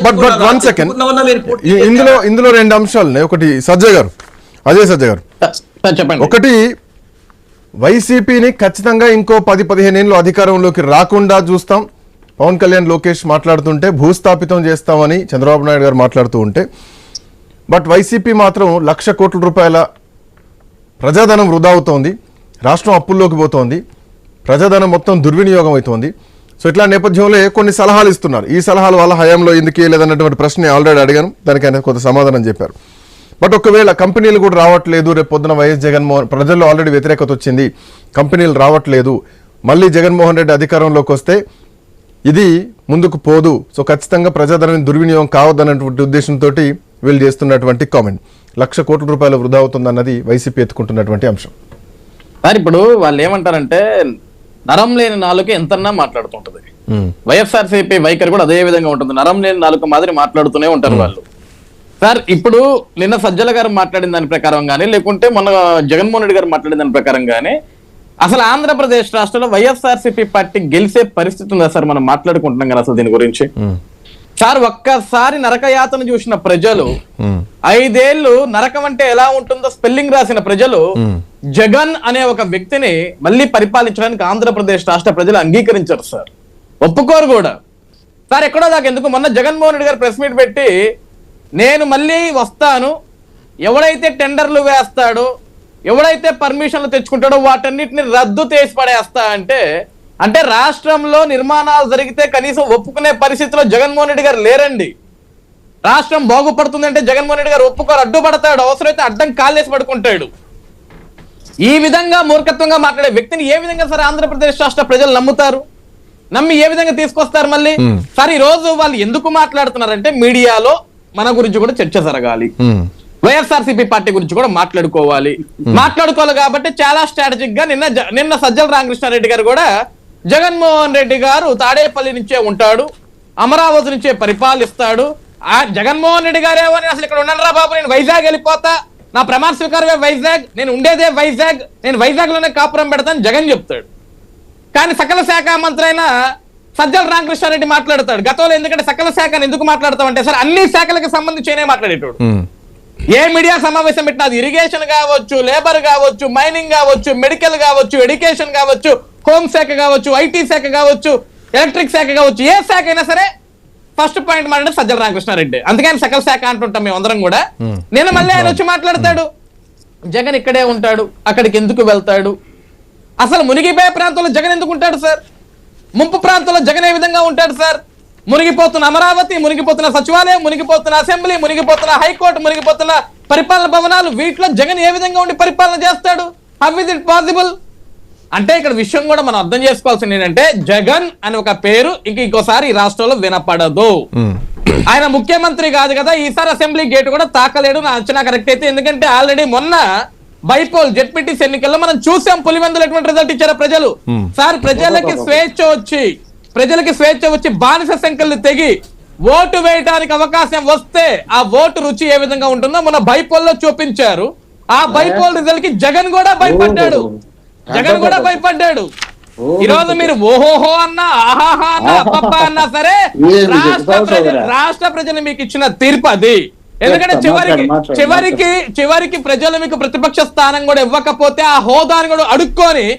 But 1 second, ఇందులో రెండు అంశాలు. ఒకటి సజ్జయ్ గారు, అజయ్ సజ్జయ్ గారు చెప్పండి. ఒకటి, వైసీపీని ఖచ్చితంగా ఇంకో 10-15 ఏళ్ళు అధికారంలోకి రాకుండా చూస్తాం. పవన్ కళ్యాణ్ లోకేష్ మాట్లాడుతుంటే భూస్థాపితం చేస్తామని చంద్రబాబు నాయుడు గారు మాట్లాడుతూ ఉంటే, బట్ వైసీపీ మాత్రం 1,00,000 కోట్ల రూపాయల ప్రజాధనం వృధా అవుతోంది, రాష్ట్రం అప్పుల్లోకి పోతోంది, ప్రజాధనం మొత్తం దుర్వినియోగం అవుతోంది. సో ఇట్లా నేపథ్యంలో కొన్ని సలహాలు ఇస్తున్నారు. ఈ సలహాలు వాళ్ళ హయాంలో ఎందుకు లేదన్నటువంటి ప్రశ్న ఆల్రెడీ అడిగాను, దానికి ఆయన కొంత సమాధానం చెప్పారు. బట్ ఒకవేళ కంపెనీలు కూడా రావట్లేదు, రేపు పొద్దున వైఎస్ జగన్మోహన్, ప్రజల్లో ఆల్రెడీ వ్యతిరేకత వచ్చింది, కంపెనీలు రావట్లేదు, మళ్ళీ జగన్మోహన్ రెడ్డి అధికారంలోకి వస్తే ఇది ముందుకు పోదు, సో ఖచ్చితంగా ప్రజాధనం దుర్వినియోగం కావద్దన్నటువంటి ఉద్దేశంతో వీళ్ళు చేస్తున్నటువంటి కామెంట్. 1,00,000 కోట్ల రూపాయలు వృధా అవుతుందన్నది వైసీపీ ఎత్తుకుంటున్నటువంటి అంశం. సార్ ఇప్పుడు వాళ్ళు ఏమంటారంటే నరం లేని నాలుక ఎంతన్నా మాట్లాడుతుంటది. వైఎస్ఆర్సీపీ వైఖరి కూడా అదే విధంగా ఉంటుంది, నరం లేని నాలుక మాదిరి మాట్లాడుతూనే ఉంటారు వాళ్ళు. సార్ ఇప్పుడు నిన్న సజ్జల గారు మాట్లాడిన దాని ప్రకారం కానీ, లేకుంటే మొన్న జగన్మోహన్ రెడ్డి గారు మాట్లాడిన దాని ప్రకారం కానీ, అసలు ఆంధ్రప్రదేశ్ రాష్ట్రంలో వైఎస్ఆర్సీపీ పార్టీ గెలిచే పరిస్థితి ఉందా సార్? మనం మాట్లాడుకుంటున్నాం కదా అసలు దీని గురించి. సార్ ఒక్కసారి నరకయాతను చూసిన ప్రజలు, 5 ఏళ్లు నరకం అంటే ఎలా ఉంటుందో స్పెల్లింగ్ రాసిన ప్రజలు, జగన్ అనే ఒక వ్యక్తిని మళ్ళీ పరిపాలించడానికి ఆంధ్రప్రదేశ్ రాష్ట్ర ప్రజలు అంగీకరించారు సార్, ఒప్పుకోరు కూడా. సార్ ఎక్కడో దాకా ఎందుకు, మొన్న జగన్మోహన్ రెడ్డి గారు ప్రెస్ మీట్ పెట్టి నేను మళ్ళీ వస్తాను, ఎవడైతే టెండర్లు వేస్తాడో, ఎవడైతే పర్మిషన్లు తెచ్చుకుంటాడో వాటన్నిటిని రద్దు చేసి పడేస్తా అంటే రాష్ట్రంలో నిర్మాణాలు జరిగితే కనీసం ఒప్పుకునే పరిస్థితిలో జగన్మోహన్ రెడ్డి గారు లేరండి. రాష్ట్రం బాగుపడుతుందంటే జగన్మోహన్ రెడ్డి గారు ఒప్పుకోరు, అడ్డుపడతాడు, అవసరమైతే అడ్డం కాళ్ళేసి పడుకుంటాడు. ఈ విధంగా మూర్ఖత్వంగా మాట్లాడే వ్యక్తిని ఏ విధంగా సార్ ఆంధ్రప్రదేశ్ రాష్ట్ర ప్రజలు నమ్ముతారు? నమ్మి ఏ విధంగా తీసుకొస్తారు మళ్ళీ? సార్ ఈ రోజు వాళ్ళు ఎందుకు మాట్లాడుతున్నారంటే మీడియాలో మన గురించి కూడా చర్చ జరగాలి, వైఎస్ఆర్సీపీ పార్టీ గురించి కూడా మాట్లాడుకోవాలి కాబట్టి చాలా స్ట్రాటజిక్ గా నిన్న సజ్జల రామకృష్ణారెడ్డి గారు కూడా జగన్మోహన్ రెడ్డి గారు తాడేపల్లి నుంచే ఉంటాడు, అమరావతి నుంచే పరిపాలిస్తాడు, ఆ జగన్మోహన్ రెడ్డి గారు ఏమని అసలు ఇక్కడ ఉండరా బాబు, నేను వైజాగ్ వెళ్ళిపోతా, నా ప్రమాణ స్వీకారమే వైజాగ్, నేను ఉండేదే వైజాగ్, నేను వైజాగ్ లోనే కాపురం పెడతాను జగన్ చెప్తాడు. కానీ సకల శాఖ మంత్రి అయిన సజ్జల రామకృష్ణారెడ్డి మాట్లాడతాడు గతంలో. ఎందుకంటే సకల శాఖను ఎందుకు మాట్లాడతామంటే సార్ అన్ని శాఖలకు సంబంధించి మాట్లాడేటోడు. ఏ మీడియా సమావేశం పెట్టినా అది ఇరిగేషన్ కావచ్చు, లేబర్ కావచ్చు, మైనింగ్ కావచ్చు, మెడికల్ కావచ్చు, ఎడ్యుకేషన్ కావచ్చు, హోమ్ శాఖ కావచ్చు, ఐటీ శాఖ కావచ్చు, ఎలక్ట్రిక్ శాఖ కావచ్చు, ఏ శాఖ అయినా సరే ఫస్ట్ పాయింట్ మాట్లాడే సజ్జల రామకృష్ణారెడ్డి. అందుకని సకల శాఖ అంటుంటాం మేము అందరం కూడా. నేను మళ్ళీ ఆయన వచ్చి మాట్లాడతాడు, జగన్ ఇక్కడే ఉంటాడు, అక్కడికి ఎందుకు వెళ్తాడు, అసలు మునిగిపోయే ప్రాంతంలో జగన్ ఎందుకు ఉంటాడు సార్, ముంపు ప్రాంతంలో జగన్ ఏ విధంగా ఉంటాడు సార్, మునిగిపోతున్న అమరావతి, మునిగిపోతున్న సచివాలయం, మునిగిపోతున్న అసెంబ్లీ, మునిగిపోతున్న హైకోర్టు, మునిగిపోతున్న పరిపాలన భవనాలు, వీటిలో జగన్ ఏ విధంగా ఉండి పరిపాలన చేస్తాడు? How is it possible? అంటే ఇక్కడ విషయం కూడా మనం అర్థం చేసుకోవాల్సింది ఏంటంటే జగన్ అని ఒక పేరు ఇంకోసారి ఈ రాష్ట్రంలో వినపడదు. ఆయన ముఖ్యమంత్రి కాదు కదా, ఈసారి అసెంబ్లీ గేట్ కూడా తాకలేడు నా అంచనా కరెక్ట్ అయితే. ఎందుకంటే ఆల్రెడీ మొన్న బైపోల్ జెడ్పీటీసీ ఎన్నికల్లో మనం చూసాం పులివెందులు ఎటువంటి రిజల్ట్ ఇచ్చారో ప్రజలు. సార్ ప్రజలకి స్వేచ్ఛ వచ్చి బానిస సంఖ్యలు తెగి ఓటు వేయడానికి అవకాశం వస్తే ఆ ఓటు రుచి ఏ విధంగా ఉంటుందో మన బైపోల్లో చూపించారు. ఆ బైపోల్ రిజల్ట్ కి జగన్ కూడా భయపడ్డాడు. ఈ రోజు మీరు ఓహోహో అన్నా, ఆహాహా అన్నా, అబ్బబ్బా అన్నా సరే రాష్ట్ర ప్రజలు మీకు ఇచ్చిన తీర్పు అది. ఎందుకంటే చివరికి ప్రజలు మీకు ప్రతిపక్ష స్థానం కూడా ఇవ్వకపోతే ఆ హోదాని కూడా అడుక్కొని